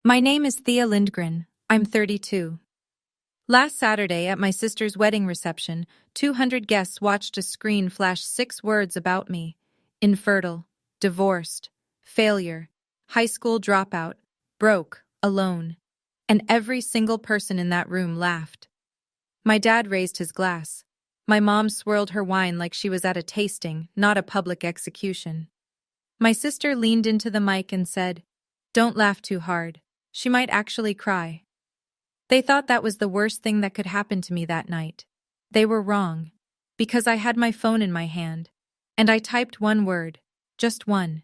My name is Thea Lindgren. I'm 32. Last Saturday, at my sister's wedding reception, 200 guests watched a screen flash 6 words about me: infertile, divorced, failure, high school dropout, broke, alone. And every single person in that room laughed. My dad raised his glass. My mom swirled her wine like she was at a tasting, not a public execution. My sister leaned into the mic and said, "Don't laugh too hard. She might actually cry." They thought that was the worst thing that could happen to me that night. They were wrong, because I had my phone in my hand, and I typed one word, just one.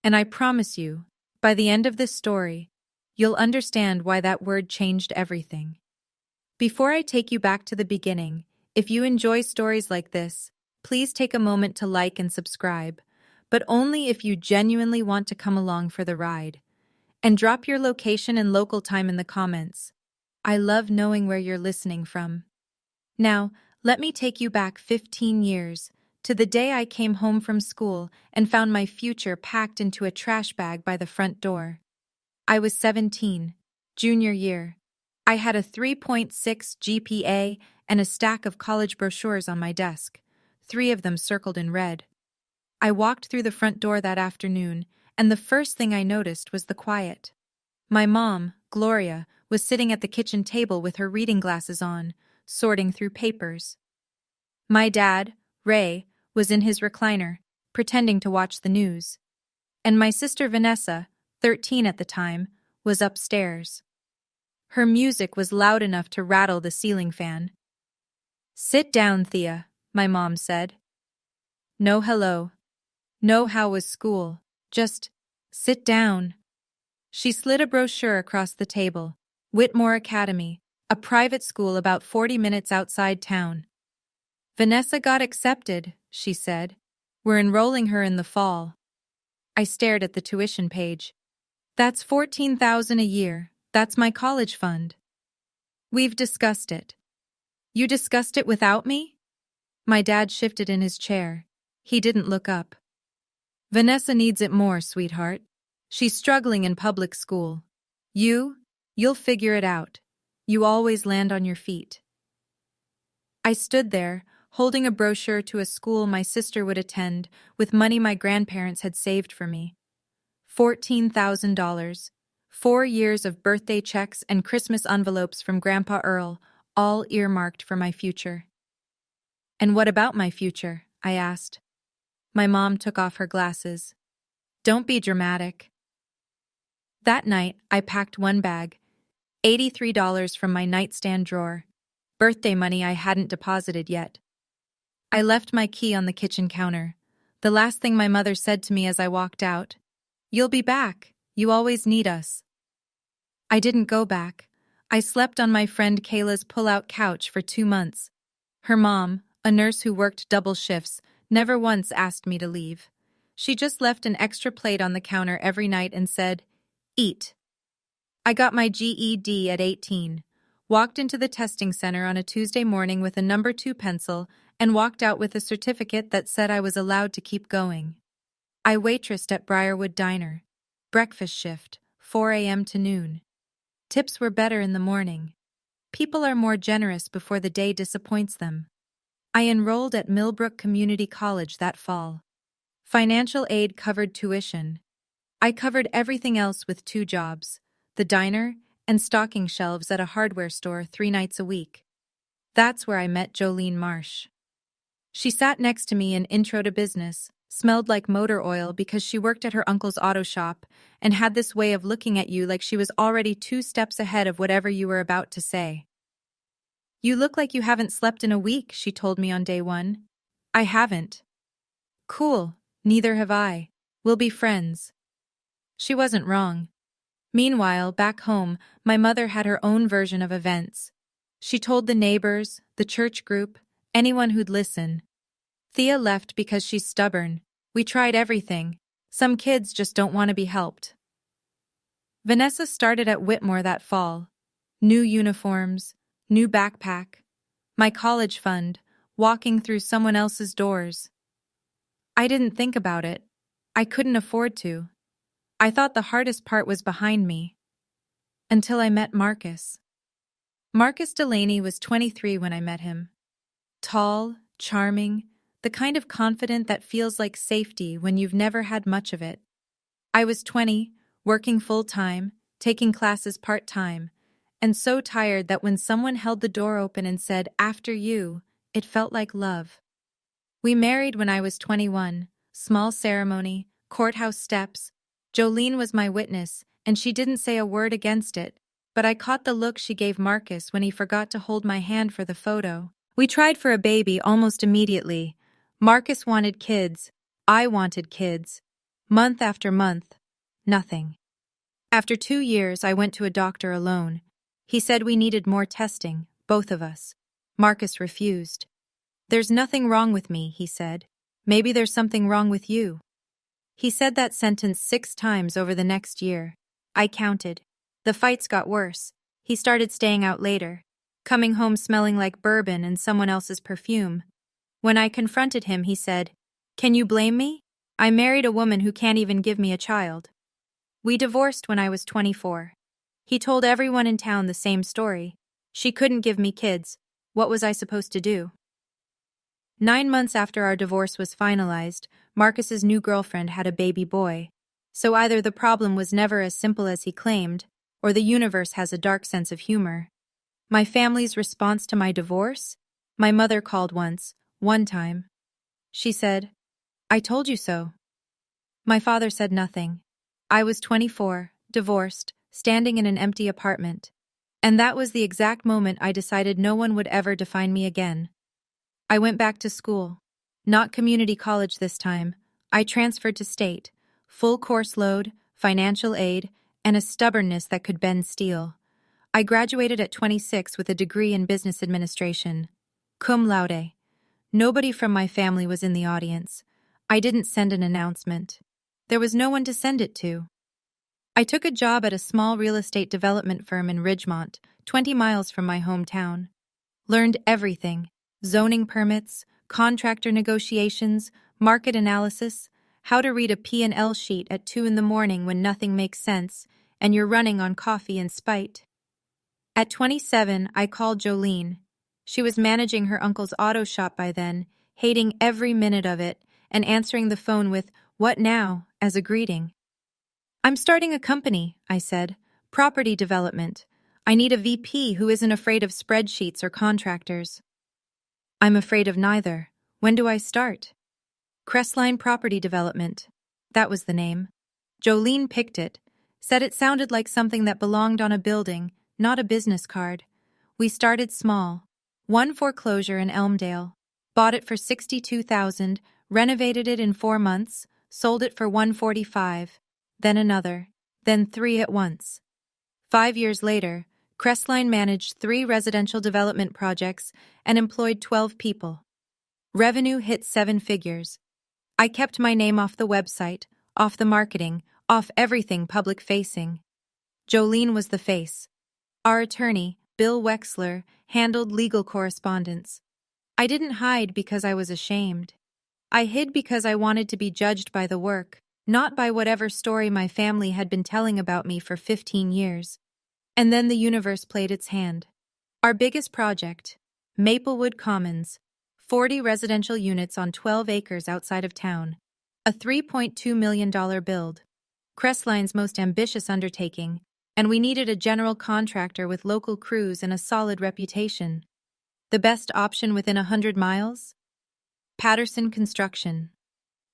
And I promise you, by the end of this story, you'll understand why that word changed everything. Before I take you back to the beginning, if you enjoy stories like this, please take a moment to like and subscribe, but only if you genuinely want to come along for the ride. And drop your location and local time in the comments. I love knowing where you're listening from. Now, let me take you back 15 years, to the day I came home from school and found my future packed into a trash bag by the front door. I was 17, junior year. I had a 3.6 GPA and a stack of college brochures on my desk, 3 of them circled in red. I walked through the front door that afternoon, and the first thing I noticed was the quiet. My mom, Gloria, was sitting at the kitchen table with her reading glasses on, sorting through papers. My dad, Ray, was in his recliner, pretending to watch the news. And my sister Vanessa, 13 at the time, was upstairs. Her music was loud enough to rattle the ceiling fan. "Sit down, Thea," my mom said. "No hello. No how was school. Just sit down." She slid a brochure across the table. Whitmore Academy, a private school about 40 minutes outside town. "Vanessa got accepted," she said. "We're enrolling her in the fall." I stared at the tuition page. "That's $14,000 a year. That's my college fund." "We've discussed it." "You discussed it without me?" My dad shifted in his chair. He didn't look up. "Vanessa needs it more, sweetheart. She's struggling in public school. You'll figure it out. You always land on your feet." I stood there, holding a brochure to a school my sister would attend with money my grandparents had saved for me. $14,000, 4 years of birthday checks and Christmas envelopes from Grandpa Earl, all earmarked for my future. "And what about my future?" I asked. My mom took off her glasses. "Don't be dramatic." That night, I packed one bag, $83 from my nightstand drawer, birthday money I hadn't deposited yet. I left my key on the kitchen counter. The last thing my mother said to me as I walked out: "You'll be back. You always need us." I didn't go back. I slept on my friend Kayla's pull-out couch for 2 months. Her mom, a nurse who worked double shifts, never once asked me to leave. She just left an extra plate on the counter every night and said, "Eat." I got my GED at 18, walked into the testing center on a Tuesday morning with a number 2 pencil, and walked out with a certificate that said I was allowed to keep going. I waitressed at Briarwood Diner. Breakfast shift, 4 a.m. to noon. Tips were better in the morning. People are more generous before the day disappoints them. I enrolled at Millbrook Community College that fall. Financial aid covered tuition. I covered everything else with 2 jobs, the diner and stocking shelves at a hardware store 3 nights a week. That's where I met Jolene Marsh. She sat next to me in Intro to Business, smelled like motor oil because she worked at her uncle's auto shop, and had this way of looking at you like she was already 2 steps ahead of whatever you were about to say. "You look like you haven't slept in a week," she told me on day 1. "I haven't." "Cool, neither have I. We'll be friends." She wasn't wrong. Meanwhile, back home, my mother had her own version of events. She told the neighbors, the church group, anyone who'd listen. "Thea left because she's stubborn. We tried everything. Some kids just don't want to be helped." Vanessa started at Whitmore that fall. New uniforms, new backpack, my college fund, walking through someone else's doors. I didn't think about it. I couldn't afford to. I thought the hardest part was behind me. Until I met Marcus. Marcus Delaney was 23 when I met him. Tall, charming, the kind of confident that feels like safety when you've never had much of it. I was 20, working full-time, taking classes part-time, and so tired that when someone held the door open and said, "After you," it felt like love. We married when I was 21, small ceremony, courthouse steps. Jolene was my witness, and she didn't say a word against it, but I caught the look she gave Marcus when he forgot to hold my hand for the photo. We tried for a baby almost immediately. Marcus wanted kids. I wanted kids. Month after month, nothing. After 2 years, I went to a doctor alone. He said we needed more testing, both of us. Marcus refused. "There's nothing wrong with me," he said. "Maybe there's something wrong with you." He said that sentence 6 times over the next year. I counted. The fights got worse. He started staying out later, coming home smelling like bourbon and someone else's perfume. When I confronted him, he said, "Can you blame me? I married a woman who can't even give me a child." We divorced when I was 24. He told everyone in town the same story. She couldn't give me kids. What was I supposed to do? 9 months after our divorce was finalized, Marcus's new girlfriend had a baby boy. So either the problem was never as simple as he claimed, or the universe has a dark sense of humor. My family's response to my divorce? My mother called one time. She said, "I told you so." My father said nothing. I was 24, divorced, standing in an empty apartment. And that was the exact moment I decided no one would ever define me again. I went back to school. Not community college this time. I transferred to state. Full course load, financial aid, and a stubbornness that could bend steel. I graduated at 26 with a degree in business administration. Cum laude. Nobody from my family was in the audience. I didn't send an announcement. There was no one to send it to. I took a job at a small real estate development firm in Ridgemont, 20 miles from my hometown. Learned everything: zoning permits, contractor negotiations, market analysis, how to read a P&L sheet at 2 in the morning when nothing makes sense and you're running on coffee and spite. At 27, I called Jolene. She was managing her uncle's auto shop by then, hating every minute of it, and answering the phone with, "What now?" as a greeting. "I'm starting a company," I said. "Property development. I need a VP who isn't afraid of spreadsheets or contractors." "I'm afraid of neither. When do I start?" Crestline Property Development. That was the name. Jolene picked it, said it sounded like something that belonged on a building, not a business card. We started small. One foreclosure in Elmdale. Bought it for $62,000, renovated it in 4 months, sold it for $145,000, then another, then 3 at once. 5 years later, Crestline managed 3 residential development projects and employed 12 people. Revenue hit 7 figures. I kept my name off the website, off the marketing, off everything public-facing. Jolene was the face. Our attorney, Bill Wexler, handled legal correspondence. I didn't hide because I was ashamed. I hid because I wanted to be judged by the work, not by whatever story my family had been telling about me for 15 years. And then the universe played its hand. Our biggest project, Maplewood Commons, 40 residential units on 12 acres outside of town. A $3.2 million build. Crestline's most ambitious undertaking, and we needed a general contractor with local crews and a solid reputation. The best option within 100 miles? Patterson Construction.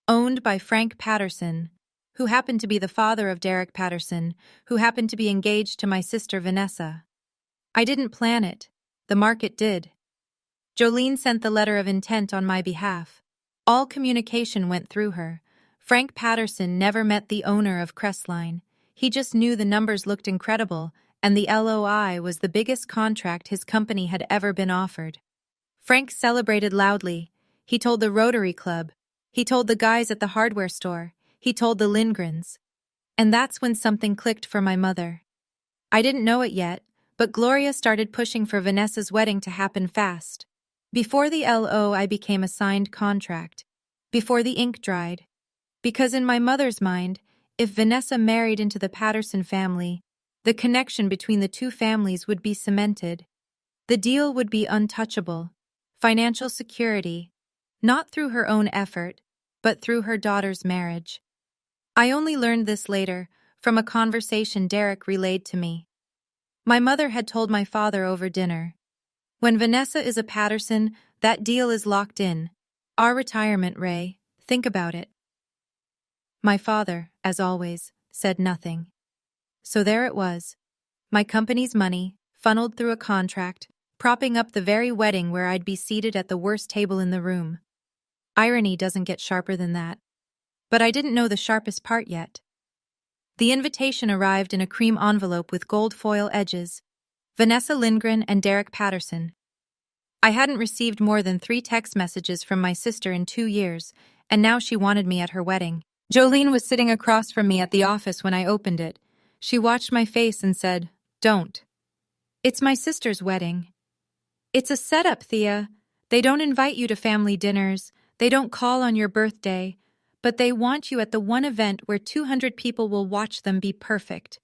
Owned by Frank Patterson, who happened to be the father of Derek Patterson, who happened to be engaged to my sister Vanessa. I didn't plan it. The market did. Jolene sent the letter of intent on my behalf. All communication went through her. Frank Patterson never met the owner of Crestline. He just knew the numbers looked incredible, and the LOI was the biggest contract his company had ever been offered. Frank celebrated loudly. He told the Rotary Club. He told the guys at the hardware store. He told the Lindgrens. And that's when something clicked for my mother. I didn't know it yet, but Gloria started pushing for Vanessa's wedding to happen fast. Before the LOI became a signed contract. Before the ink dried. Because in my mother's mind, if Vanessa married into the Patterson family, The connection between the two families would be cemented. The deal would be untouchable. Financial security, not through her own effort, but through her daughter's marriage. I only learned this later, from a conversation Derek relayed to me. My mother had told my father over dinner, "When Vanessa is a Patterson, that deal is locked in. Our retirement, Ray, think about it." My father, as always, said nothing. So there it was. My company's money, funneled through a contract, propping up the very wedding where I'd be seated at the worst table in the room. Irony doesn't get sharper than that. But I didn't know the sharpest part yet. The invitation arrived in a cream envelope with gold foil edges. Vanessa Lindgren and Derek Patterson. I hadn't received more than 3 text messages from my sister in 2 years, and now she wanted me at her wedding. Jolene was sitting across from me at the office when I opened it. She watched my face and said, "Don't. It's my sister's wedding." "It's a setup, Thea. They don't invite you to family dinners. They don't call on your birthday. But they want you at the one event where 200 people will watch them be perfect."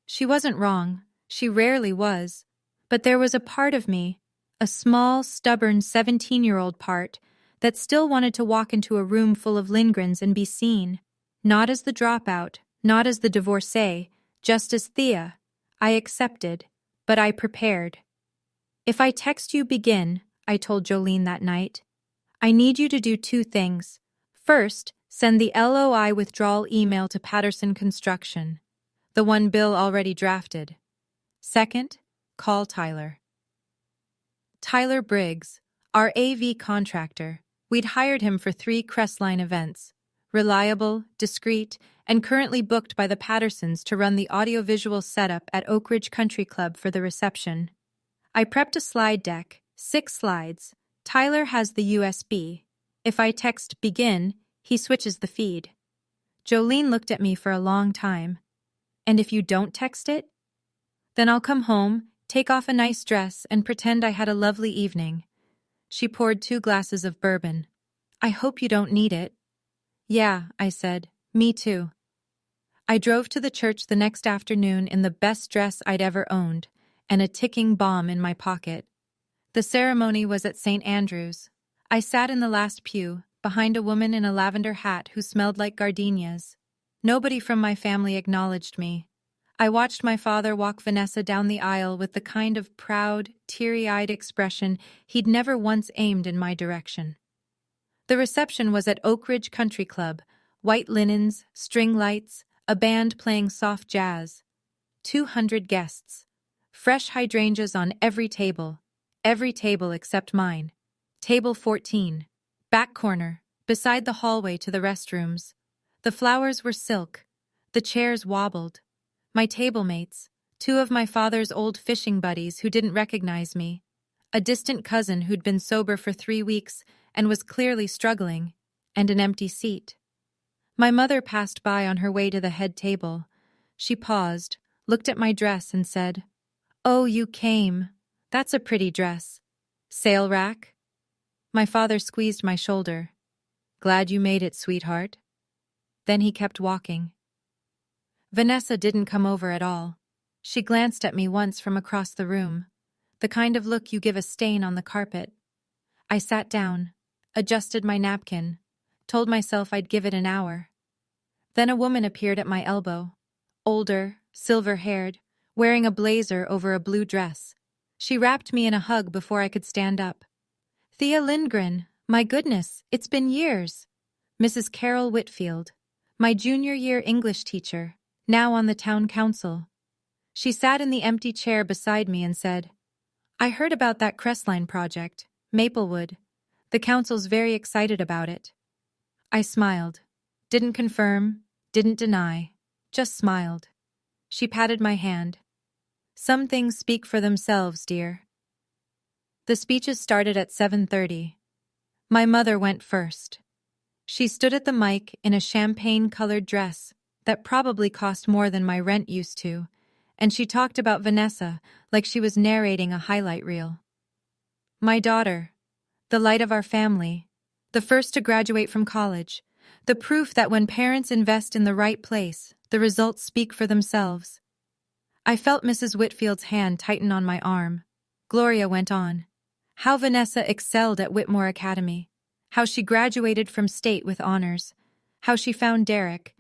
She wasn't wrong. She rarely was. But there was a part of me, a small, stubborn 17-year-old part, that still wanted to walk into a room full of Lindgrens and be seen. Not as the dropout, not as the divorcee, just as Thea. I accepted, but I prepared. "If I text you begin," I told Jolene that night, "I need you to do 2 things. First, send the LOI withdrawal email to Patterson Construction, the one Bill already drafted. Second, call Tyler." Tyler Briggs, our AV contractor. We'd hired him for 3 Crestline events. Reliable, discreet, and currently booked by the Pattersons to run the audiovisual setup at Oak Ridge Country Club for the reception. I prepped a slide deck, 6 slides. Tyler has the USB. If I text begin, he switches the feed. Jolene looked at me for a long time. "And if you don't text it?" "Then I'll come home, take off a nice dress, and pretend I had a lovely evening." She poured 2 glasses of bourbon. "I hope you don't need it." "Yeah," I said. "Me too." I drove to the church the next afternoon in the best dress I'd ever owned, and a ticking bomb in my pocket. The ceremony was at St. Andrew's. I sat in the last pew, behind a woman in a lavender hat who smelled like gardenias. Nobody from my family acknowledged me. I watched my father walk Vanessa down the aisle with the kind of proud, teary-eyed expression he'd never once aimed in my direction. The reception was at Oak Ridge Country Club, white linens, string lights, a band playing soft jazz. 200 guests. Fresh hydrangeas on every table except mine. Table 14. Back corner, beside the hallway to the restrooms. The flowers were silk. The chairs wobbled. My table mates, 2 of my father's old fishing buddies who didn't recognize me, a distant cousin who'd been sober for 3 weeks and was clearly struggling, and an empty seat. My mother passed by on her way to the head table. She paused, looked at my dress and said, "Oh, you came. That's a pretty dress. Sale rack?" My father squeezed my shoulder. "Glad you made it, sweetheart." Then he kept walking. Vanessa didn't come over at all. She glanced at me once from across the room, the kind of look you give a stain on the carpet. I sat down, adjusted my napkin, told myself I'd give it an hour. Then a woman appeared at my elbow, older, silver-haired, wearing a blazer over a blue dress. She wrapped me in a hug before I could stand up. "Thea Lindgren, my goodness, it's been years." Mrs. Carol Whitfield, my junior-year English teacher, now on the town council. She sat in the empty chair beside me and said, "I heard about that Crestline project, Maplewood. The council's very excited about it." I smiled. Didn't confirm, didn't deny, just smiled. She patted my hand. "Some things speak for themselves, dear." The speeches started at 7:30. My mother went first. She stood at the mic in a champagne-colored dress that probably cost more than my rent used to, and she talked about Vanessa like she was narrating a highlight reel. "My daughter, the light of our family, the first to graduate from college, the proof that when parents invest in the right place, the results speak for themselves." I felt Mrs. Whitfield's hand tighten on my arm. Gloria went on. How Vanessa excelled at Whitmore Academy. How she graduated from state with honors. How she found Derek,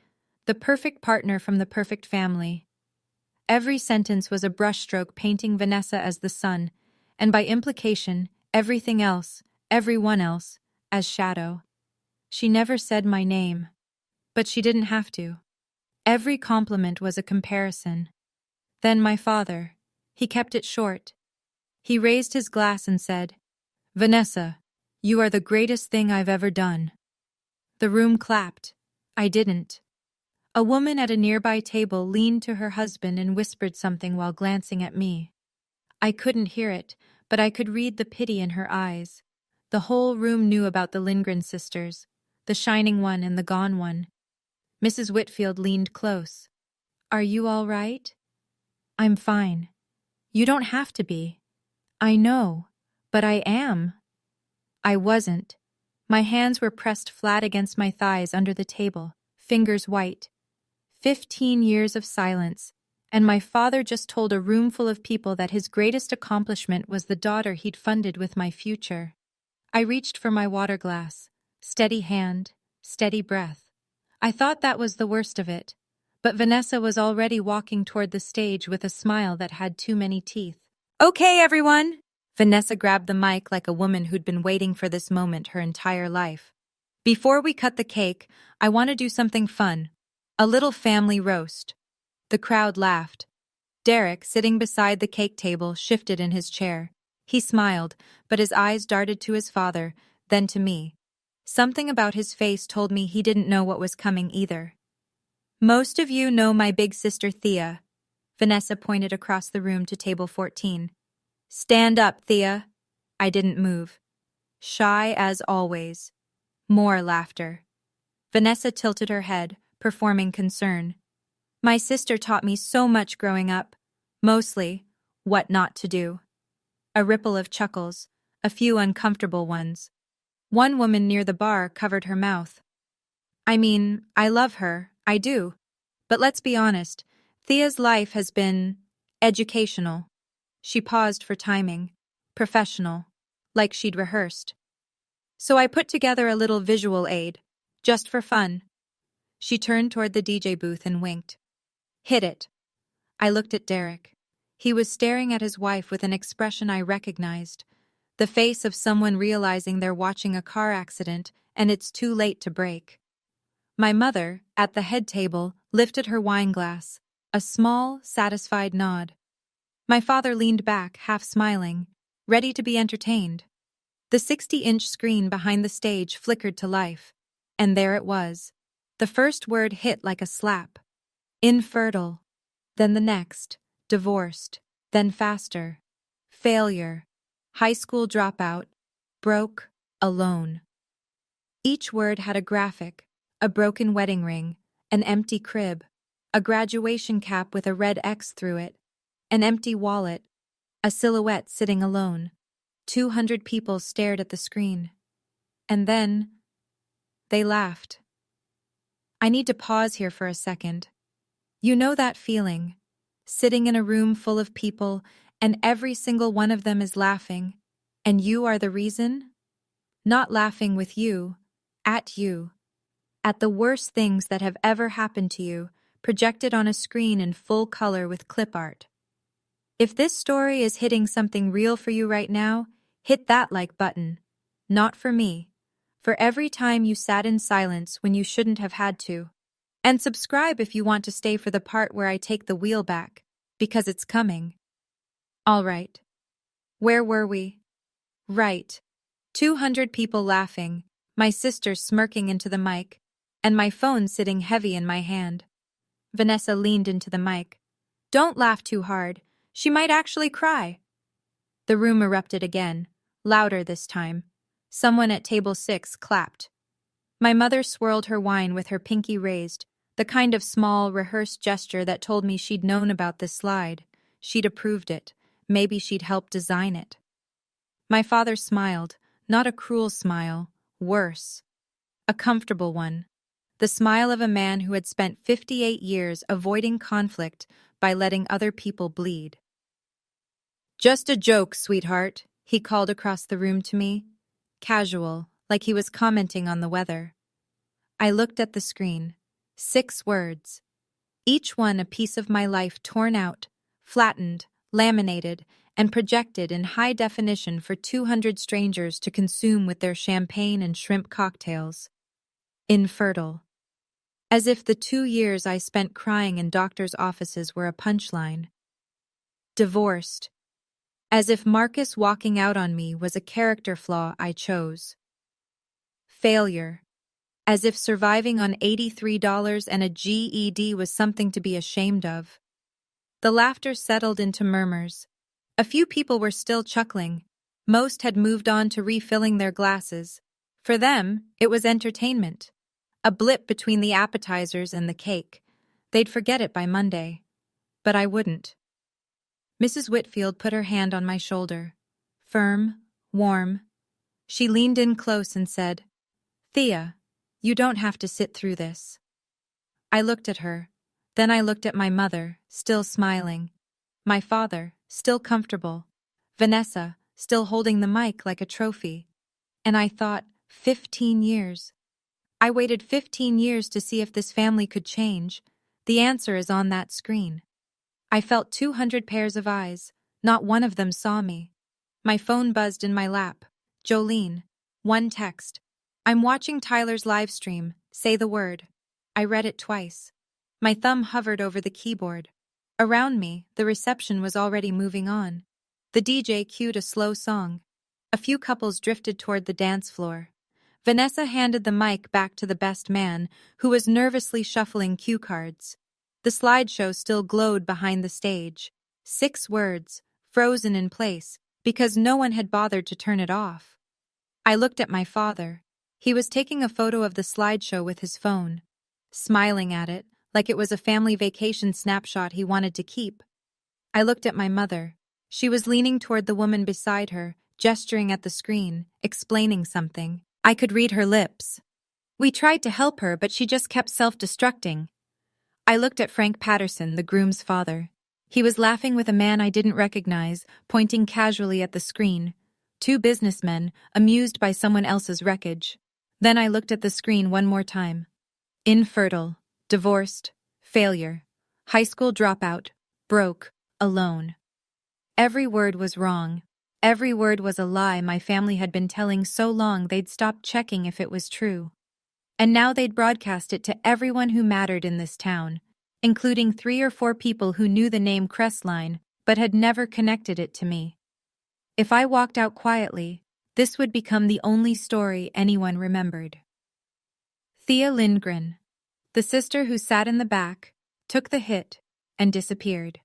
the perfect partner from the perfect family. Every sentence was a brushstroke painting Vanessa as the sun, and by implication, everything else, everyone else, as shadow. She never said my name, but she didn't have to. Every compliment was a comparison. Then my father. He kept it short. He raised his glass and said, Vanessa, you are the greatest thing I've ever done. The room clapped. I didn't. A woman at a nearby table leaned to her husband and whispered something while glancing at me. I couldn't hear it, but I could read the pity in her eyes. The whole room knew about the Lindgren sisters, the shining one and the gone one. Mrs. Whitfield leaned close. Are you all right? I'm fine. You don't have to be. I know, but I am. I wasn't. My hands were pressed flat against my thighs under the table, fingers white. 15 years of silence, and my father just told a room full of people that his greatest accomplishment was the daughter he'd funded with my future. I reached for my water glass. Steady hand, steady breath. I thought that was the worst of it, but Vanessa was already walking toward the stage with a smile that had too many teeth. Okay, everyone! Vanessa grabbed the mic like a woman who'd been waiting for this moment her entire life. Before we cut the cake, I want to do something fun. A little family roast. The crowd laughed. Derek, sitting beside the cake table, shifted in his chair. He smiled, but his eyes darted to his father, then to me. Something about his face told me he didn't know what was coming either. Most of you know my big sister Thea. Vanessa pointed across the room to table 14. Stand up, Thea. I didn't move. Shy as always. More laughter. Vanessa tilted her head, performing concern. My sister taught me so much growing up. Mostly, what not to do. A ripple of chuckles, a few uncomfortable ones. One woman near the bar covered her mouth. I mean, I love her, I do. But let's be honest, Thea's life has been educational. She paused for timing. Professional. Like she'd rehearsed. So I put together a little visual aid, just for fun. She turned toward the DJ booth and winked. Hit it. I looked at Derek. He was staring at his wife with an expression I recognized. The face of someone realizing they're watching a car accident and it's too late to brake. My mother, at the head table, lifted her wine glass. A small, satisfied nod. My father leaned back, half smiling, ready to be entertained. The 60-inch screen behind the stage flickered to life. And there it was. The first word hit like a slap. Infertile. Then the next. Divorced. Then faster. Failure. High school dropout. Broke. Alone. Each word had a graphic. A broken wedding ring. An empty crib. A graduation cap with a red X through it. An empty wallet. A silhouette sitting alone. 200 people stared at the screen. And then, they laughed. I need to pause here for a second. You know that feeling, sitting in a room full of people and every single one of them is laughing, and you are the reason? Not laughing with you, at the worst things that have ever happened to you, projected on a screen in full color with clip art. If this story is hitting something real for you right now, hit that like button. Not for me. For every time you sat in silence when you shouldn't have had to. And subscribe if you want to stay for the part where I take the wheel back, because it's coming. All right. Where were we? Right. 200 people laughing, my sister smirking into the mic, and my phone sitting heavy in my hand. Vanessa leaned into the mic. Don't laugh too hard. She might actually cry. The room erupted again, louder this time. Someone at table 6 clapped. My mother swirled her wine with her pinky raised, the kind of small, rehearsed gesture that told me she'd known about this slide. She'd approved it. Maybe she'd helped design it. My father smiled, not a cruel smile, worse. A comfortable one. The smile of a man who had spent 58 years avoiding conflict, by letting other people bleed. "Just a joke, sweetheart," he called across the room to me. Casual, like he was commenting on the weather. I looked at the screen. 6 words. Each one a piece of my life torn out, flattened, laminated, and projected in high definition for 200 strangers to consume with their champagne and shrimp cocktails. Infertile. As if the 2 years I spent crying in doctors' offices were a punchline. Divorced. As if Marcus walking out on me was a character flaw I chose. Failure. As if surviving on $83 and a GED was something to be ashamed of. The laughter settled into murmurs. A few people were still chuckling. Most had moved on to refilling their glasses. For them, it was entertainment. A blip between the appetizers and the cake. They'd forget it by Monday. But I wouldn't. Mrs. Whitfield put her hand on my shoulder. Firm, warm. She leaned in close and said, "Thea, you don't have to sit through this." I looked at her. Then I looked at my mother, still smiling. My father, still comfortable. Vanessa, still holding the mic like a trophy. And I thought, 15 years. I waited 15 years to see if this family could change. The answer is on that screen. I felt 200 pairs of eyes. Not one of them saw me. My phone buzzed in my lap. Jolene. One text. "I'm watching Tyler's live stream. Say the word." I read it twice. My thumb hovered over the keyboard. Around me, the reception was already moving on. The DJ cued a slow song. A few couples drifted toward the dance floor. Vanessa handed the mic back to the best man, who was nervously shuffling cue cards. The slideshow still glowed behind the stage. 6 words, frozen in place, because no one had bothered to turn it off. I looked at my father. He was taking a photo of the slideshow with his phone, smiling at it like it was a family vacation snapshot he wanted to keep. I looked at my mother. She was leaning toward the woman beside her, gesturing at the screen, explaining something. I could read her lips. We tried to help her, but she just kept self-destructing. I looked at Frank Patterson, the groom's father. He was laughing with a man I didn't recognize, pointing casually at the screen. 2 businessmen, amused by someone else's wreckage. Then I looked at the screen one more time. Infertile, divorced, failure, high school dropout, broke, alone. Every word was wrong. Every word was a lie my family had been telling so long they'd stopped checking if it was true. And now they'd broadcast it to everyone who mattered in this town, including 3 or 4 people who knew the name Crestline but had never connected it to me. If I walked out quietly, this would become the only story anyone remembered. Thea Lindgren, the sister who sat in the back, took the hit and disappeared.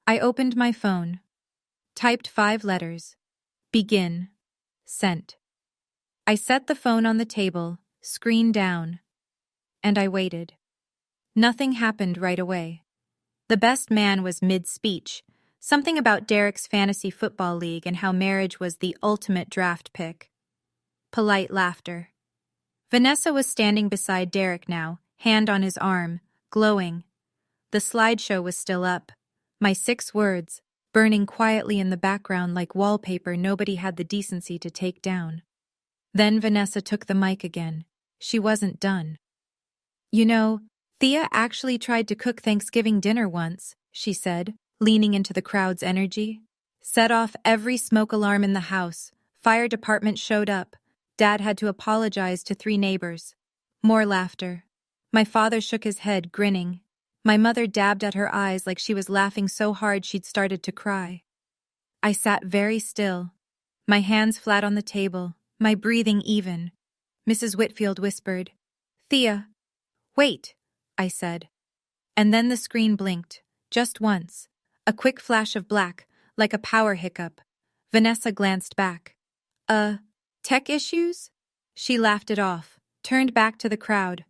I opened my phone, typed 5 letters. Begin. Sent. I set the phone on the table, screen down, and I waited. Nothing happened right away. The best man was mid-speech, something about Derek's fantasy football league and how marriage was the ultimate draft pick. Polite laughter. Vanessa was standing beside Derek now, hand on his arm, glowing. The slideshow was still up. My 6 words, burning quietly in the background like wallpaper nobody had the decency to take down. Then Vanessa took the mic again. She wasn't done. "You know, Thea actually tried to cook Thanksgiving dinner once," she said, leaning into the crowd's energy. "Set off every smoke alarm in the house. Fire department showed up. Dad had to apologize to 3 neighbors. More laughter. My father shook his head, grinning. My mother dabbed at her eyes like she was laughing so hard she'd started to cry. I sat very still, my hands flat on the table, my breathing even. Mrs. Whitfield whispered, "Thea." "Wait," I said. And then the screen blinked, just once. A quick flash of black, like a power hiccup. Vanessa glanced back. Tech issues?" She laughed it off, turned back to the crowd.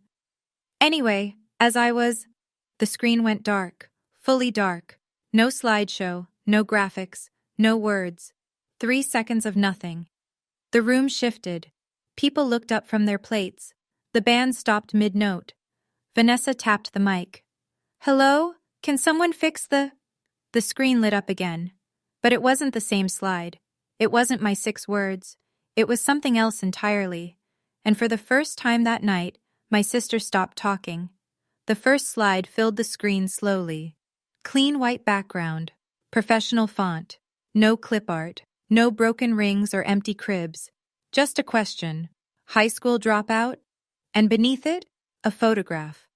"Anyway, as I was..." The screen went dark, fully dark. No slideshow, no graphics, no words. 3 seconds of nothing. The room shifted. People looked up from their plates. The band stopped mid-note. Vanessa tapped the mic. "Hello? Can someone fix the... The screen lit up again. But it wasn't the same slide. It wasn't my 6 words. It was something else entirely. And for the first time that night, my sister stopped talking. The first slide filled the screen slowly. Clean white background. Professional font. No clip art. No broken rings or empty cribs. Just a question. High school dropout? And beneath it, a photograph.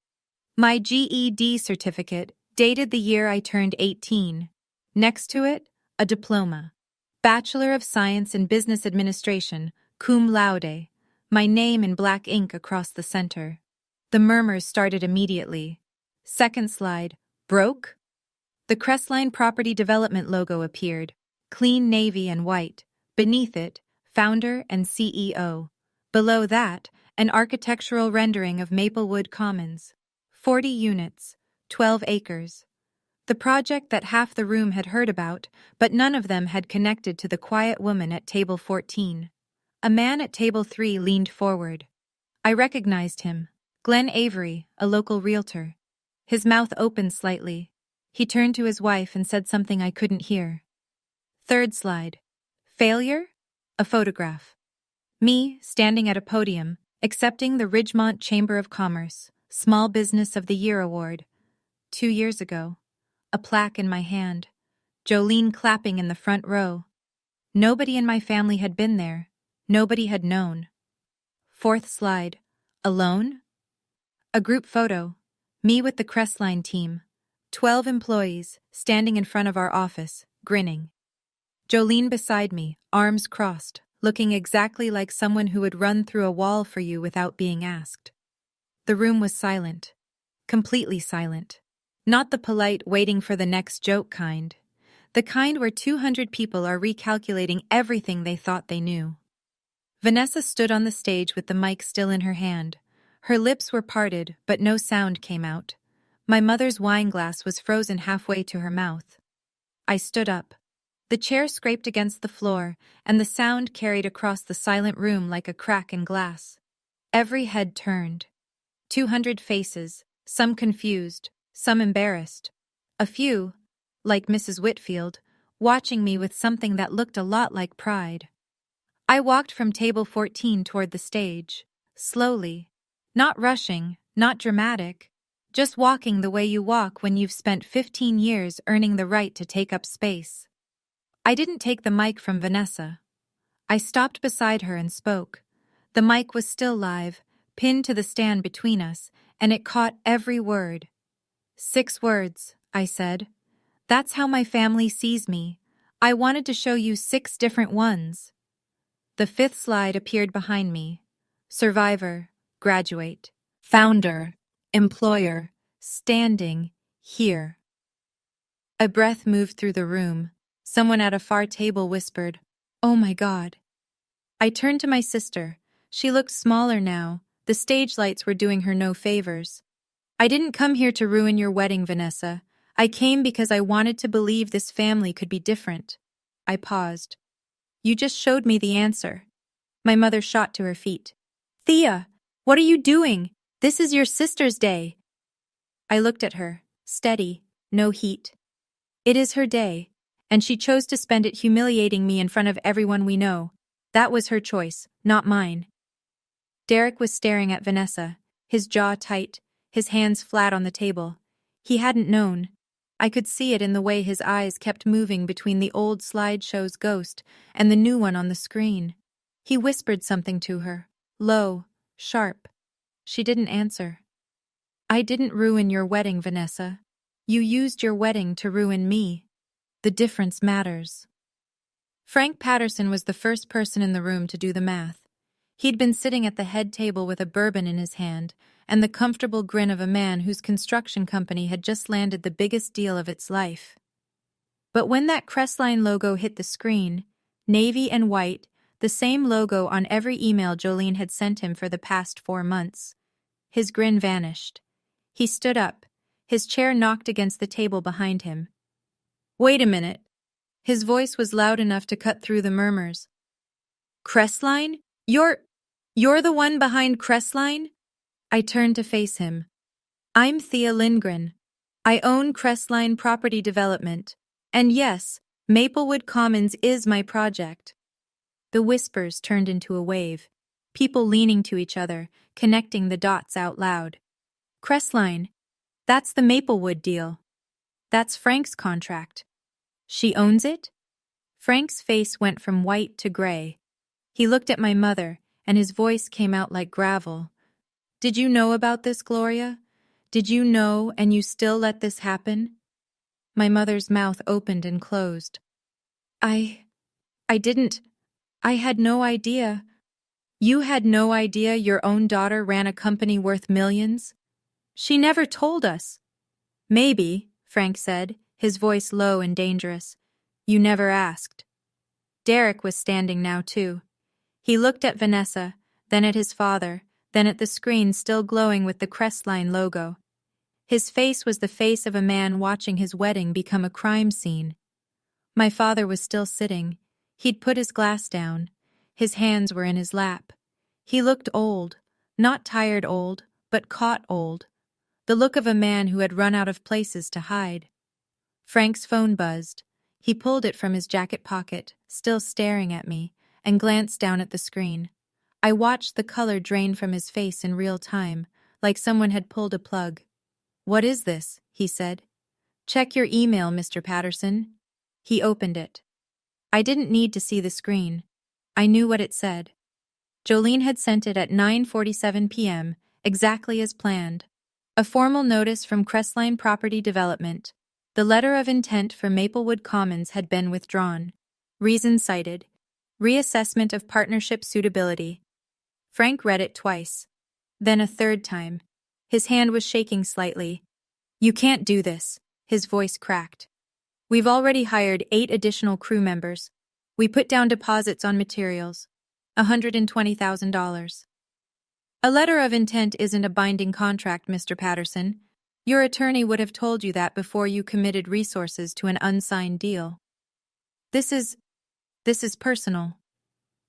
My GED certificate, dated the year I turned 18. Next to it, a diploma. Bachelor of Science in Business Administration, cum laude. My name in black ink across the center. The murmurs started immediately. Second slide. Broke? The Crestline Property Development logo appeared, clean navy and white. Beneath it, founder and CEO. Below that, an architectural rendering of Maplewood Commons. 40 units, 12 acres. The project that half the room had heard about, but none of them had connected to the quiet woman at table 14. A man at table 3 leaned forward. I recognized him. Glenn Avery, a local realtor. His mouth opened slightly. He turned to his wife and said something I couldn't hear. Third slide. Failure? A photograph. Me, standing at a podium, accepting the Ridgemont Chamber of Commerce Small Business of the Year Award. 2 years ago. A plaque in my hand. Jolene clapping in the front row. Nobody in my family had been there. Nobody had known. Fourth slide. Alone? A group photo. Me with the Crestline team. 12 employees, standing in front of our office, grinning. Jolene beside me, arms crossed, looking exactly like someone who would run through a wall for you without being asked. The room was silent. Completely silent. Not the polite waiting for the next joke kind. The kind where 200 people are recalculating everything they thought they knew. Vanessa stood on the stage with the mic still in her hand. Her lips were parted, but no sound came out. My mother's wine glass was frozen halfway to her mouth. I stood up. The chair scraped against the floor, and the sound carried across the silent room like a crack in glass. Every head turned. 200 faces, some confused, some embarrassed. A few, like Mrs. Whitfield, watching me with something that looked a lot like pride. I walked from table 14 toward the stage, slowly, not rushing, not dramatic, just walking the way you walk when you've spent 15 years earning the right to take up space. I didn't take the mic from Vanessa. I stopped beside her and spoke. The mic was still live, pinned to the stand between us, and it caught every word. 6 words, I said. That's how my family sees me. I wanted to show you 6 different ones. The 5th slide appeared behind me. Survivor, graduate, founder, employer, standing, here. A breath moved through the room. Someone at a far table whispered, "Oh my God." I turned to my sister. She looked smaller now. The stage lights were doing her no favors. "I didn't come here to ruin your wedding, Vanessa. I came because I wanted to believe this family could be different." I paused. "You just showed me the answer." My mother shot to her feet. "Thea, what are you doing? This is your sister's day." I looked at her, steady, no heat. It is her day, and she chose to spend it humiliating me in front of everyone we know. That was her choice, not mine. Derek was staring at Vanessa, his jaw tight, his hands flat on the table. He hadn't known. I could see it in the way his eyes kept moving between the old slideshow's ghost and the new one on the screen. He whispered something to her, low, sharp. She didn't answer. "I didn't ruin your wedding, Vanessa. You used your wedding to ruin me. The difference matters." Frank Patterson was the first person in the room to do the math. He'd been sitting at the head table with a bourbon in his hand and the comfortable grin of a man whose construction company had just landed the biggest deal of its life. But when that Crestline logo hit the screen, navy and white, the same logo on every email Jolene had sent him for the past 4 months, his grin vanished. He stood up. His chair knocked against the table behind him. "Wait a minute." His voice was loud enough to cut through the murmurs. "Crestline? You're the one behind Crestline?" I turned to face him. "I'm Thea Lindgren." I own Crestline Property Development. And yes, Maplewood Commons is my project. The whispers turned into a wave, people leaning to each other, connecting the dots out loud. Crestline, that's the Maplewood deal. That's Frank's contract. She owns it? Frank's face went from white to gray. He looked at my mother, and his voice came out like gravel. Did you know about this, Gloria? Did you know and you still let this happen? My mother's mouth opened and closed. I didn't. I had no idea. You had no idea your own daughter ran a company worth millions? She never told us. Maybe, Frank said, his voice low and dangerous. You never asked. Derek was standing now, too. He looked at Vanessa, then at his father, then at the screen still glowing with the Crestline logo. His face was the face of a man watching his wedding become a crime scene. My father was still sitting. He'd put his glass down. His hands were in his lap. He looked old, not tired old, but caught old. The look of a man who had run out of places to hide. Frank's phone buzzed. He pulled it from his jacket pocket, still staring at me, and glanced down at the screen. I watched the color drain from his face in real time, like someone had pulled a plug. What is this? He said. Check your email, Mr. Patterson. He opened it. I didn't need to see the screen. I knew what it said. Jolene had sent it at 9:47 p.m., exactly as planned. A formal notice from Crestline Property Development. The letter of intent for Maplewood Commons had been withdrawn. Reason cited. Reassessment of partnership suitability. Frank read it twice. Then a third time. His hand was shaking slightly. You can't do this. His voice cracked. We've already hired 8 additional crew members. We put down deposits on materials. $120,000. A letter of intent isn't a binding contract, Mr. Patterson. Your attorney would have told you that before you committed resources to an unsigned deal. This is personal.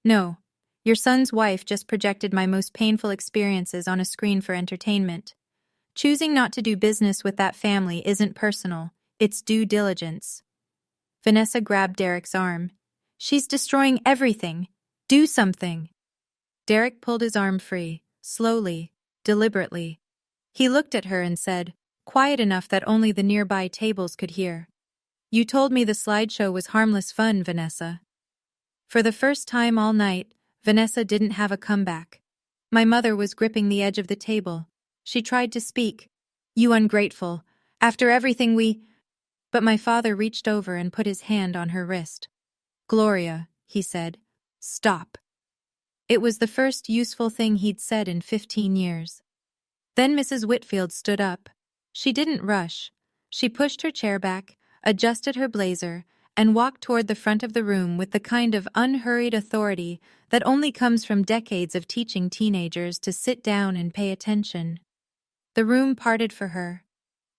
No, your son's wife just projected my most painful experiences on a screen for entertainment. Choosing not to do business with that family isn't personal, it's due diligence. Vanessa grabbed Derek's arm. She's destroying everything. Do something. Derek pulled his arm free, slowly, deliberately. He looked at her and said, quiet enough that only the nearby tables could hear. You told me the slideshow was harmless fun, Vanessa. For the first time all night, Vanessa didn't have a comeback. My mother was gripping the edge of the table. She tried to speak. You ungrateful. After everything we... But my father reached over and put his hand on her wrist. Gloria, he said, stop. It was the first useful thing he'd said in 15 years. Then Mrs. Whitfield stood up. She didn't rush. She pushed her chair back, adjusted her blazer, and walked toward the front of the room with the kind of unhurried authority that only comes from decades of teaching teenagers to sit down and pay attention. The room parted for her,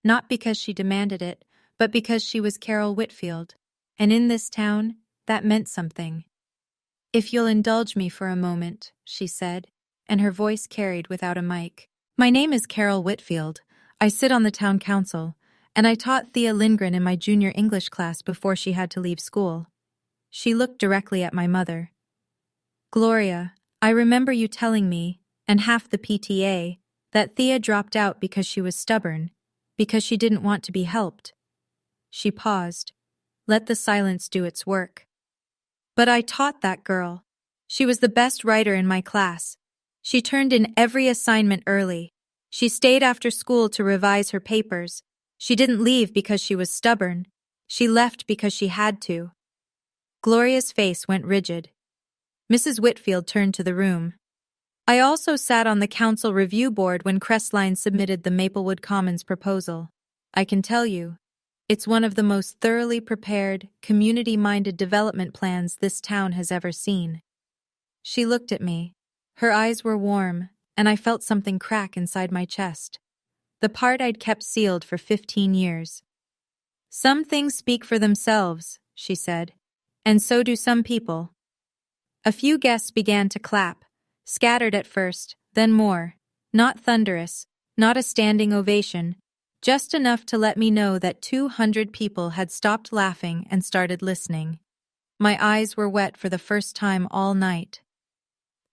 not because she demanded it, but because she was Carol Whitfield, and in this town, that meant something. If you'll indulge me for a moment, she said, and her voice carried without a mic. My name is Carol Whitfield. I sit on the town council, and I taught Thea Lindgren in my junior English class before she had to leave school. She looked directly at my mother. Gloria, I remember you telling me, and half the PTA, that Thea dropped out because she was stubborn, because she didn't want to be helped. She paused. Let the silence do its work. But I taught that girl. She was the best writer in my class. She turned in every assignment early. She stayed after school to revise her papers. She didn't leave because she was stubborn. She left because she had to. Gloria's face went rigid. Mrs. Whitfield turned to the room. I also sat on the council review board when Crestline submitted the Maplewood Commons proposal. I can tell you, it's one of the most thoroughly prepared, community-minded development plans this town has ever seen. She looked at me. Her eyes were warm, and I felt something crack inside my chest. The part I'd kept sealed for 15 years. Some things speak for themselves, she said, and so do some people. A few guests began to clap, scattered at first, then more. Not thunderous, not a standing ovation, just enough to let me know that 200 people had stopped laughing and started listening. My eyes were wet for the first time all night.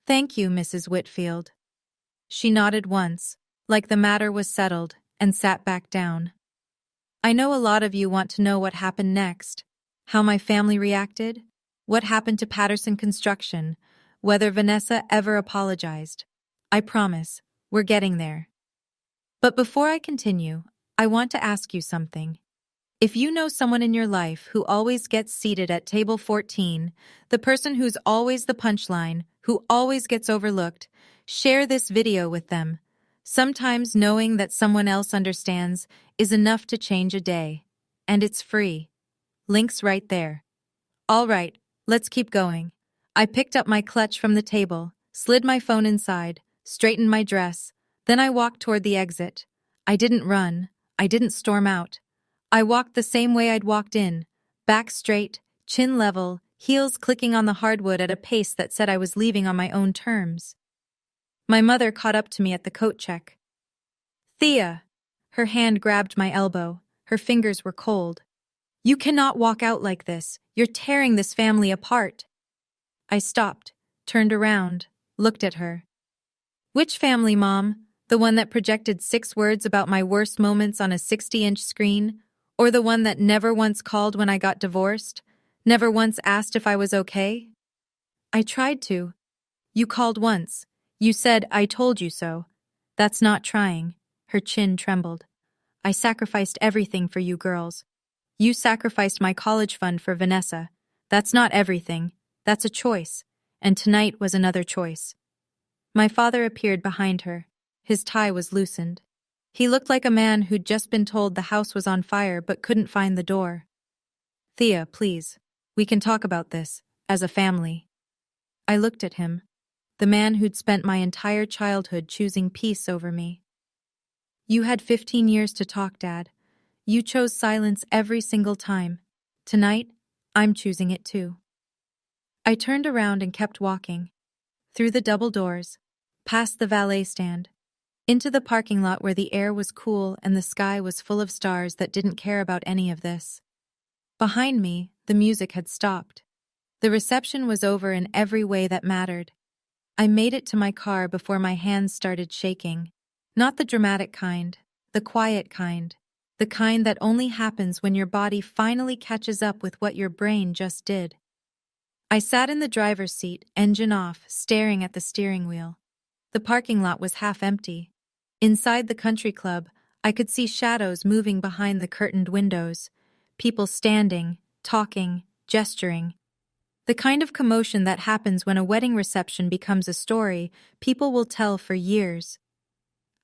"Thank you, Mrs. Whitfield." She nodded once, like the matter was settled, and sat back down. "I know a lot of you want to know what happened next, how my family reacted, what happened to Patterson Construction, whether Vanessa ever apologized. I promise, we're getting there. But before I continue, I want to ask you something. If you know someone in your life who always gets seated at table 14, the person who's always the punchline, who always gets overlooked, share this video with them. Sometimes knowing that someone else understands is enough to change a day. And it's free. Link's right there. All right, let's keep going. I picked up my clutch from the table, slid my phone inside, straightened my dress, then I walked toward the exit. I didn't run. I didn't storm out. I walked the same way I'd walked in, back straight, chin level, heels clicking on the hardwood at a pace that said I was leaving on my own terms. My mother caught up to me at the coat check. "Thea!" Her hand grabbed my elbow. Her fingers were cold. "You cannot walk out like this. You're tearing this family apart." I stopped, turned around, looked at her. "Which family, Mom? The one that projected 6 words about my worst moments on a 60-inch screen? Or the one that never once called when I got divorced? Never once asked if I was okay?" "I tried to." "You called once. You said, 'I told you so.' That's not trying." Her chin trembled. "I sacrificed everything for you girls. You sacrificed my college fund for Vanessa. That's not everything. That's a choice. And tonight was another choice." My father appeared behind her. His tie was loosened. He looked like a man who'd just been told the house was on fire but couldn't find the door. "Thea, please. We can talk about this, as a family." I looked at him, the man who'd spent my entire childhood choosing peace over me. "You had 15 years to talk, Dad. You chose silence every single time. Tonight, I'm choosing it too." I turned around and kept walking. Through the double doors, past the valet stand, into the parking lot where the air was cool and the sky was full of stars that didn't care about any of this. Behind me, the music had stopped. The reception was over in every way that mattered. I made it to my car before my hands started shaking. Not the dramatic kind, the quiet kind, the kind that only happens when your body finally catches up with what your brain just did. I sat in the driver's seat, engine off, staring at the steering wheel. The parking lot was half empty. Inside the country club, I could see shadows moving behind the curtained windows, people standing, talking, gesturing. The kind of commotion that happens when a wedding reception becomes a story people will tell for years.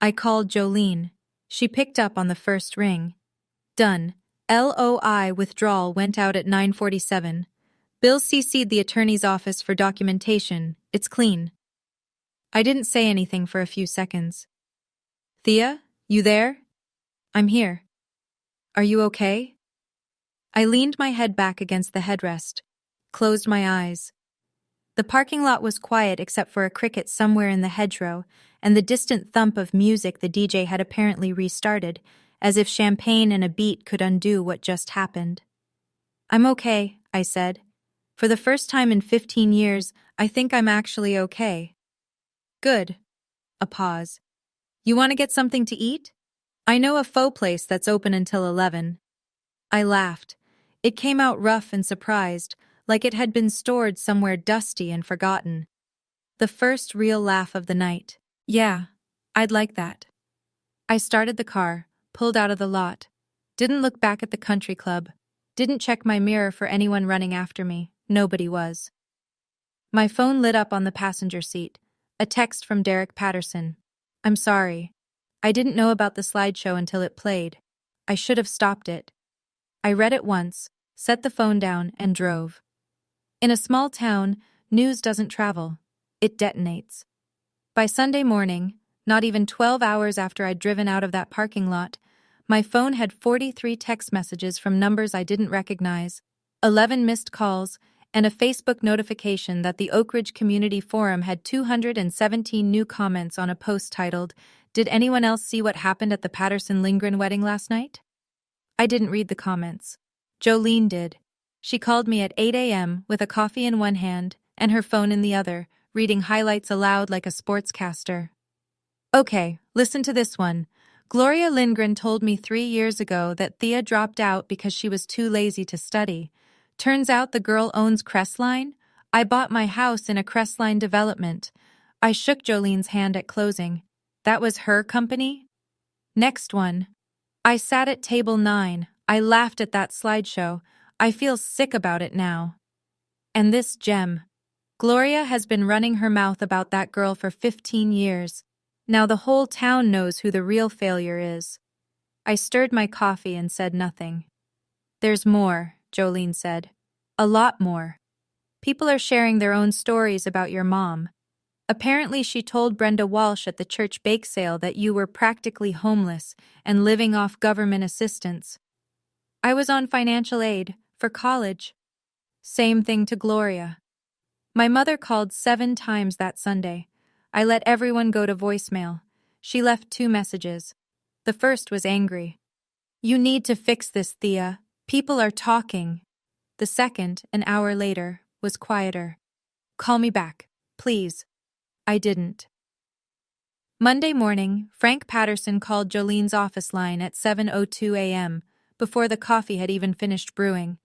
I called Jolene. She picked up on the first ring. "Done. LOI withdrawal went out at 9:47. Bill CC'd the attorney's office for documentation. It's clean." I didn't say anything for a few seconds. "Thea, you there?" "I'm here." "Are you okay?" I leaned my head back against the headrest, closed my eyes. The parking lot was quiet except for a cricket somewhere in the hedgerow and the distant thump of music the DJ had apparently restarted, as if champagne and a beat could undo what just happened. "I'm okay," I said. "For the first time in 15 years, I think I'm actually okay." "Good." A pause. "You want to get something to eat? I know a pho place that's open until 11. I laughed. It came out rough and surprised, like it had been stored somewhere dusty and forgotten. The first real laugh of the night. "Yeah, I'd like that." I started the car, pulled out of the lot. Didn't look back at the country club. Didn't check my mirror for anyone running after me. Nobody was. My phone lit up on the passenger seat. A text from Derek Patterson. "I'm sorry. I didn't know about the slideshow until it played. I should have stopped it." I read it once, set the phone down, and drove. In a small town, news doesn't travel. It detonates. By Sunday morning, not even 12 hours after I'd driven out of that parking lot, my phone had 43 text messages from numbers I didn't recognize, 11 missed calls, and a Facebook notification that the Oak Ridge Community Forum had 217 new comments on a post titled, Did anyone else see what happened at the Patterson-Lindgren wedding last night? I didn't read the comments. Jolene did. She called me at 8 a.m. with a coffee in one hand and her phone in the other, reading highlights aloud like a sportscaster. Okay, listen to this one. Gloria Lindgren told me 3 years ago that Thea dropped out because she was too lazy to study. Turns out the girl owns Crestline. I bought my house in a Crestline development. I shook Jolene's hand at closing. That was her company? Next one. I sat at table 9. I laughed at that slideshow. I feel sick about it now. And this gem. Gloria has been running her mouth about that girl for 15 years. Now the whole town knows who the real failure is. I stirred my coffee and said nothing. There's more, Jolene said. A lot more. People are sharing their own stories about your mom. Apparently she told Brenda Walsh at the church bake sale that you were practically homeless and living off government assistance. I was on financial aid for college. Same thing to Gloria. My mother called 7 times that Sunday. I let everyone go to voicemail. She left 2 messages. The first was angry. You need to fix this, Thea. People are talking. The second, an hour later, was quieter. Call me back, please. I didn't. Monday morning, Frank Patterson called Jolene's office line at 7:02 a.m., before the coffee had even finished brewing.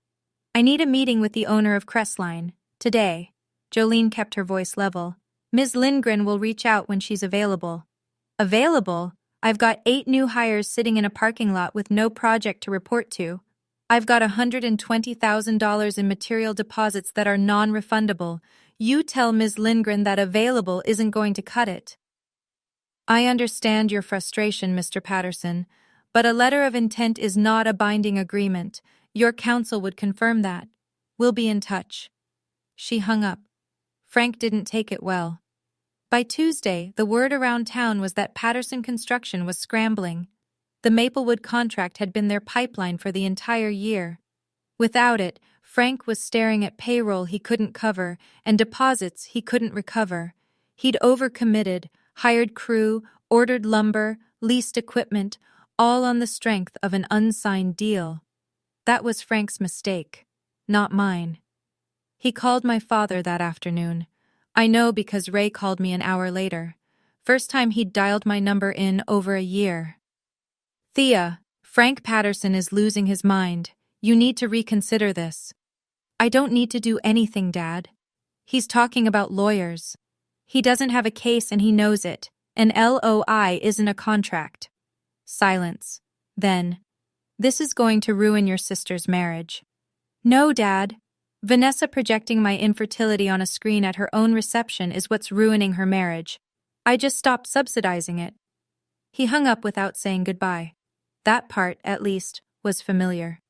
I need a meeting with the owner of Crestline. Today. Jolene kept her voice level. Ms. Lindgren will reach out when she's available. Available? I've got 8 new hires sitting in a parking lot with no project to report to. I've got $120,000 in material deposits that are non-refundable. You tell Ms. Lindgren that available isn't going to cut it. I understand your frustration, Mr. Patterson, but a letter of intent is not a binding agreement. Your counsel would confirm that. We'll be in touch. She hung up. Frank didn't take it well. By Tuesday, the word around town was that Patterson Construction was scrambling. The Maplewood contract had been their pipeline for the entire year. Without it, Frank was staring at payroll he couldn't cover and deposits he couldn't recover. He'd overcommitted, hired crew, ordered lumber, leased equipment, all on the strength of an unsigned deal. That was Frank's mistake, not mine. He called my father that afternoon. I know because Ray called me an hour later. First time he'd dialed my number in over a year. Thea, Frank Patterson is losing his mind. You need to reconsider this. I don't need to do anything, Dad. He's talking about lawyers. He doesn't have a case and he knows it. An LOI isn't a contract. Silence. Then, this is going to ruin your sister's marriage. No, Dad. Vanessa projecting my infertility on a screen at her own reception is what's ruining her marriage. I just stopped subsidizing it. He hung up without saying goodbye. That part, at least, was familiar.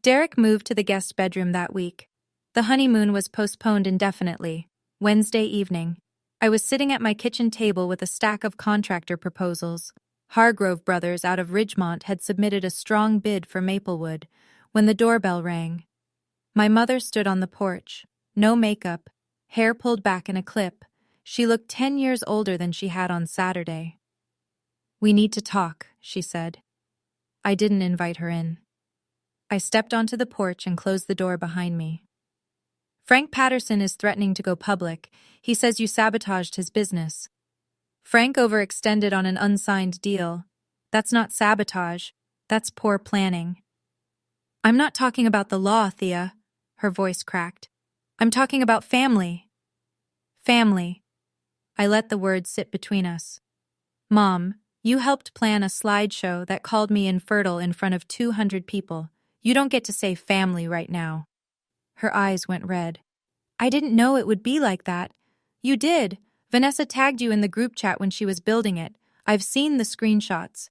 Derek moved to the guest bedroom that week. The honeymoon was postponed indefinitely. Wednesday evening. I was sitting at my kitchen table with a stack of contractor proposals. Hargrove Brothers out of Ridgemont had submitted a strong bid for Maplewood when the doorbell rang. My mother stood on the porch. No makeup, hair pulled back in a clip. She looked 10 years older than she had on Saturday. We need to talk, she said. I didn't invite her in. I stepped onto the porch and closed the door behind me. Frank Patterson is threatening to go public. He says you sabotaged his business. Frank overextended on an unsigned deal. That's not sabotage. That's poor planning. I'm not talking about the law, Thea. Her voice cracked. I'm talking about family. Family. I let the words sit between us. Mom, you helped plan a slideshow that called me infertile in front of 200 people. You don't get to say family right now. Her eyes went red. I didn't know it would be like that. You did. Vanessa tagged you in the group chat when she was building it. I've seen the screenshots.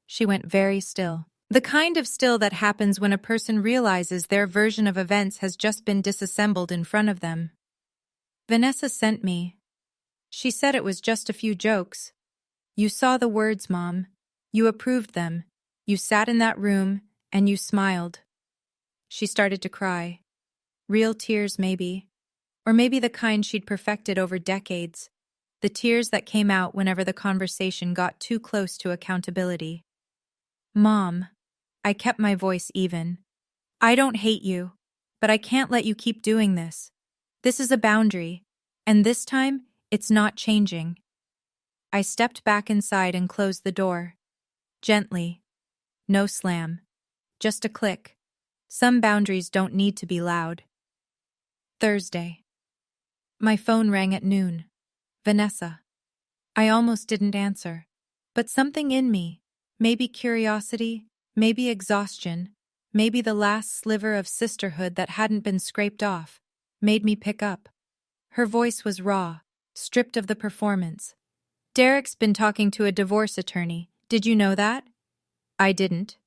She went very still. The kind of still that happens when a person realizes their version of events has just been disassembled in front of them. Vanessa sent me. She said it was just a few jokes. You saw the words, Mom. You approved them. You sat in that room, and you smiled. She started to cry. Real tears, maybe. Or maybe the kind she'd perfected over decades. the tears that came out whenever the conversation got too close to accountability. Mom, I kept my voice even. I don't hate you, but I can't let you keep doing this. This is a boundary, and this time, it's not changing. I stepped back inside and closed the door. Gently. No slam. Just a click. Some boundaries don't need to be loud. Thursday. My phone rang at noon. Vanessa. I almost didn't answer. But something in me, maybe curiosity, maybe exhaustion, maybe the last sliver of sisterhood that hadn't been scraped off, made me pick up. Her voice was raw, stripped of the performance. Derek's been talking to a divorce attorney. Did you know that? I didn't.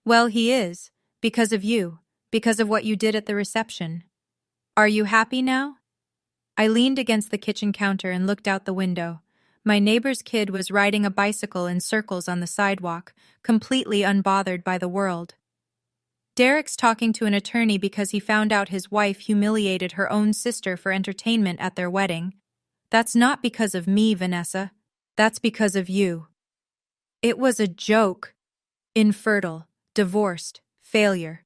Well, he is, because of you, because of what you did at the reception. Are you happy now? I leaned against the kitchen counter and looked out the window. My neighbor's kid was riding a bicycle in circles on the sidewalk, completely unbothered by the world. Derek's talking to an attorney because he found out his wife humiliated her own sister for entertainment at their wedding. That's not because of me, Vanessa. That's because of you. It was a joke. Infertile, divorced, failure.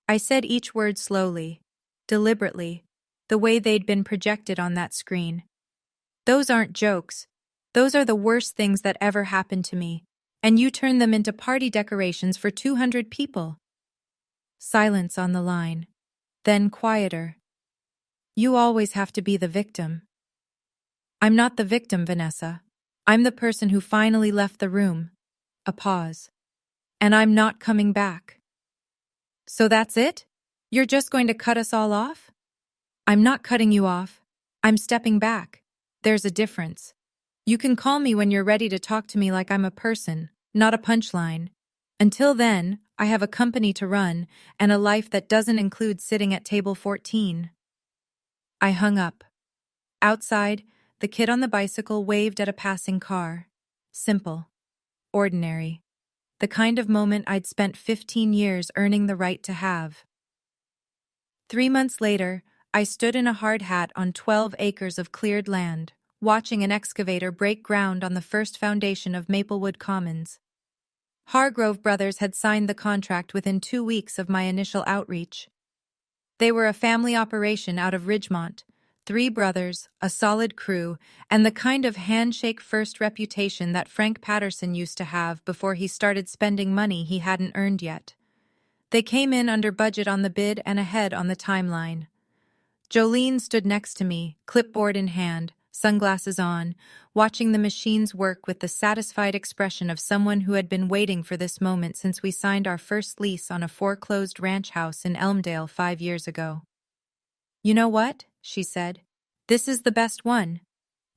I said each word slowly, deliberately, the way they'd been projected on that screen. Those aren't jokes. Those are the worst things that ever happened to me, and you turned them into party decorations for 200 people. Silence on the line. Then quieter. You always have to be the victim. I'm not the victim, Vanessa. I'm the person who finally left the room. A pause. And I'm not coming back. So that's it? You're just going to cut us all off? I'm not cutting you off. I'm stepping back. There's a difference. You can call me when you're ready to talk to me like I'm a person, not a punchline. Until then, I have a company to run and a life that doesn't include sitting at table 14. I hung up. Outside, the kid on the bicycle waved at a passing car. Simple. Ordinary. The kind of moment I'd spent 15 years earning the right to have. 3 months later, I stood in a hard hat on 12 acres of cleared land, watching an excavator break ground on the first foundation of Maplewood Commons. Hargrove Brothers had signed the contract within 2 weeks of my initial outreach. They were a family operation out of Ridgemont, 3 brothers, a solid crew, and the kind of handshake-first reputation that Frank Patterson used to have before he started spending money he hadn't earned yet. They came in under budget on the bid and ahead on the timeline. Jolene stood next to me, clipboard in hand, sunglasses on, watching the machines work with the satisfied expression of someone who had been waiting for this moment since we signed our first lease on a foreclosed ranch house in Elmdale 5 years ago. You know what? She said. This is the best one.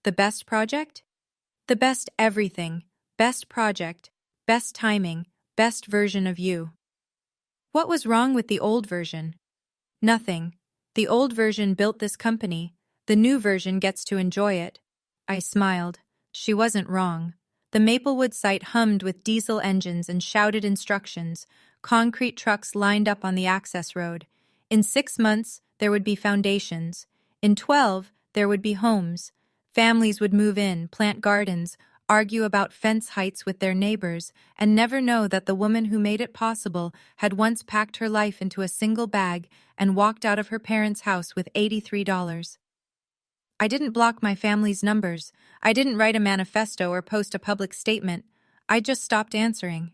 The best project? The best everything. Best project. Best timing. Best version of you. What was wrong with the old version? Nothing. The old version built this company. The new version gets to enjoy it. I smiled. She wasn't wrong. The Maplewood site hummed with diesel engines and shouted instructions. Concrete trucks lined up on the access road. In 6 months, there would be foundations. In 12, there would be homes. Families would move in, plant gardens, argue about fence heights with their neighbors, and never know that the woman who made it possible had once packed her life into a single bag and walked out of her parents' house with $83. I didn't block my family's numbers. I didn't write a manifesto or post a public statement. I just stopped answering.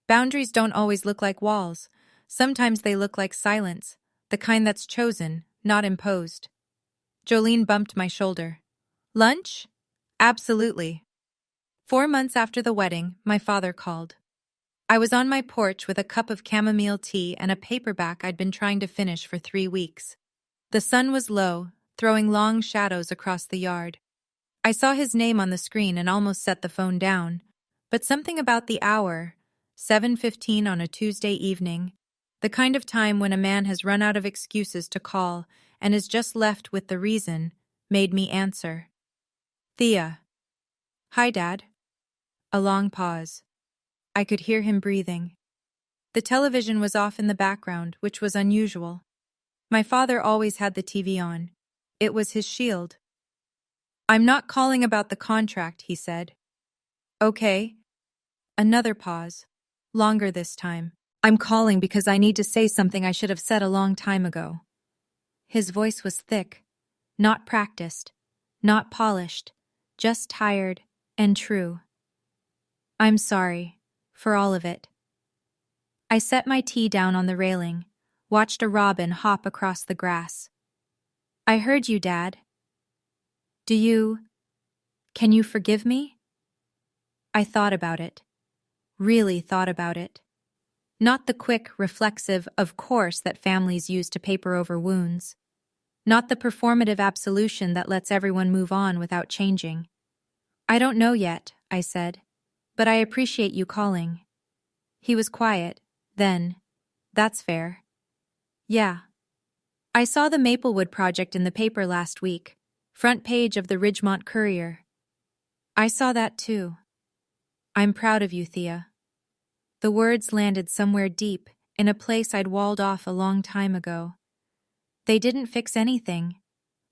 Boundaries don't always look like walls. Sometimes they look like silence, the kind that's chosen, not imposed. Jolene bumped my shoulder. Lunch? Absolutely. 4 months after the wedding, my father called. I was on my porch with a cup of chamomile tea and a paperback I'd been trying to finish for 3 weeks. The sun was low, throwing long shadows across the yard. I saw his name on the screen and almost set the phone down. But something about the hour, 7:15 on a Tuesday evening, the kind of time when a man has run out of excuses to call and is just left with the reason, made me answer. Thea. Hi, Dad. A long pause. I could hear him breathing. The television was off in the background, which was unusual. My father always had the TV on. It was his shield. I'm not calling about the contract, he said. Okay. Another pause. Longer this time. I'm calling because I need to say something I should have said a long time ago. His voice was thick, not practiced, not polished, just tired and true. I'm sorry for all of it. I set my tea down on the railing, watched a robin hop across the grass. I heard you, Dad. Can you forgive me? I thought about it. Really thought about it. Not the quick, reflexive of course that families use to paper over wounds. Not the performative absolution that lets everyone move on without changing. I don't know yet, I said, but I appreciate you calling. He was quiet, then. That's fair. Yeah. I saw the Maplewood project in the paper last week, front page of the Ridgemont Courier. I saw that too. I'm proud of you, Thea. The words landed somewhere deep, in a place I'd walled off a long time ago. They didn't fix anything.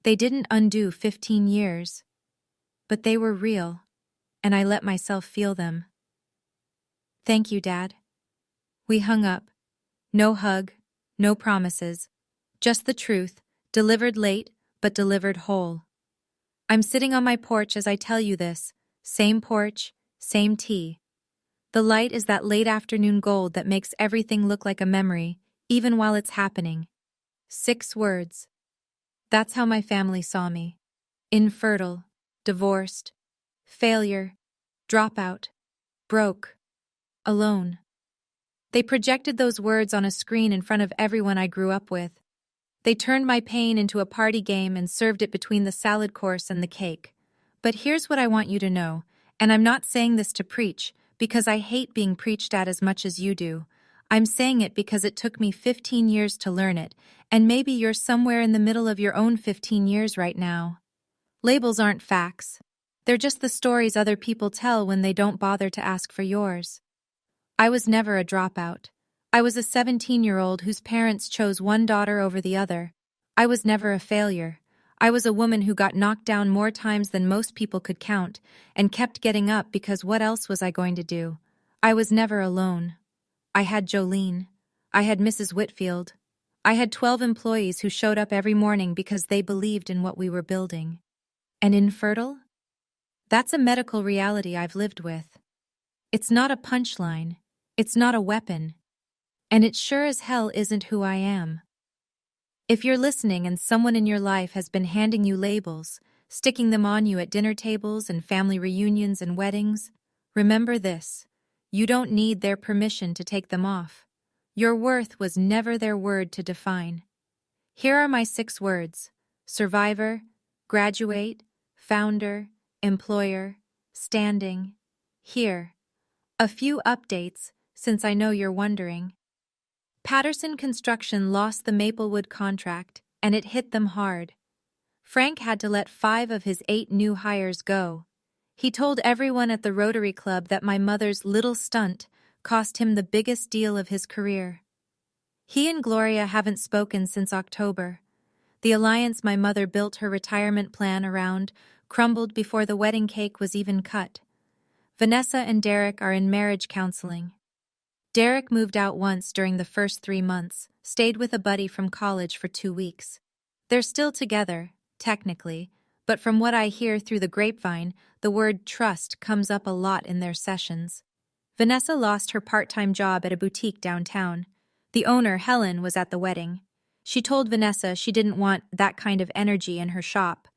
They didn't undo 15 years. But they were real, and I let myself feel them. Thank you, Dad. We hung up. No hug, no promises. Just the truth, delivered late, but delivered whole. I'm sitting on my porch as I tell you this. Same porch, same tea. The light is that late afternoon gold that makes everything look like a memory, even while it's happening. 6 words. That's how my family saw me. Infertile, divorced, failure, dropout, broke, alone. They projected those words on a screen in front of everyone I grew up with. They turned my pain into a party game and served it between the salad course and the cake. But here's what I want you to know, and I'm not saying this to preach, because I hate being preached at as much as you do. I'm saying it because it took me 15 years to learn it, and maybe you're somewhere in the middle of your own 15 years right now. Labels aren't facts. They're just the stories other people tell when they don't bother to ask for yours. I was never a dropout. I was a 17-year-old whose parents chose one daughter over the other. I was never a failure. I was a woman who got knocked down more times than most people could count, and kept getting up because what else was I going to do? I was never alone. I had Jolene. I had Mrs. Whitfield. I had 12 employees who showed up every morning because they believed in what we were building. And infertile? That's a medical reality I've lived with. It's not a punchline. It's not a weapon. And it sure as hell isn't who I am. If you're listening and someone in your life has been handing you labels, sticking them on you at dinner tables and family reunions and weddings, remember this: you don't need their permission to take them off. Your worth was never their word to define. Here are my 6 words: survivor, graduate, founder, employer, standing. Here. A few updates, since I know you're wondering. Patterson Construction lost the Maplewood contract, and it hit them hard. Frank had to let 5 of his 8 new hires go. He told everyone at the Rotary Club that my mother's little stunt cost him the biggest deal of his career. He and Gloria haven't spoken since October. The alliance my mother built her retirement plan around crumbled before the wedding cake was even cut. Vanessa and Derek are in marriage counseling. Derek moved out once during the first 3 months, stayed with a buddy from college for 2 weeks. They're still together, technically, but from what I hear through the grapevine, the word trust comes up a lot in their sessions. Vanessa lost her part-time job at a boutique downtown. The owner, Helen, was at the wedding. She told Vanessa she didn't want that kind of energy in her shop.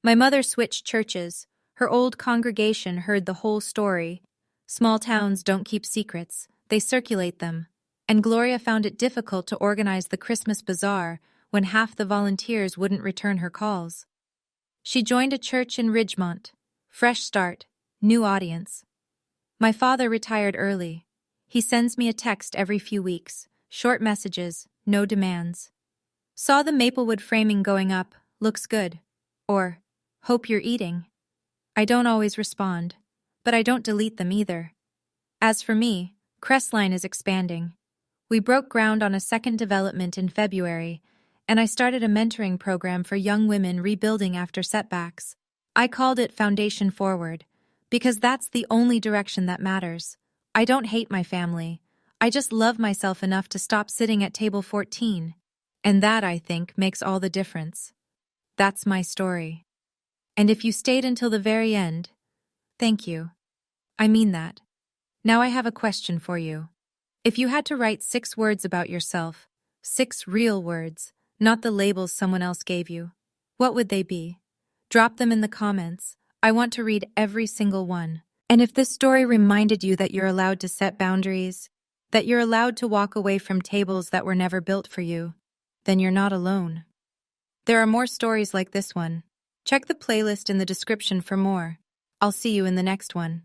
My mother switched churches. Her old congregation heard the whole story. Small towns don't keep secrets. They circulate them, and Gloria found it difficult to organize the Christmas bazaar when half the volunteers wouldn't return her calls. She joined a church in Ridgemont. Fresh start, new audience. My father retired early. He sends me a text every few weeks, short messages, no demands. Saw the Maplewood framing going up, looks good. Or, hope you're eating. I don't always respond, but I don't delete them either. As for me, Crestline is expanding. We broke ground on a second development in February, and I started a mentoring program for young women rebuilding after setbacks. I called it Foundation Forward, because that's the only direction that matters. I don't hate my family. I just love myself enough to stop sitting at table 14. And that, I think, makes all the difference. That's my story. And if you stayed until the very end, thank you. I mean that. Now I have a question for you. If you had to write 6 words about yourself, 6 real words, not the labels someone else gave you, what would they be? Drop them in the comments. I want to read every single one. And if this story reminded you that you're allowed to set boundaries, that you're allowed to walk away from tables that were never built for you, then you're not alone. There are more stories like this one. Check the playlist in the description for more. I'll see you in the next one.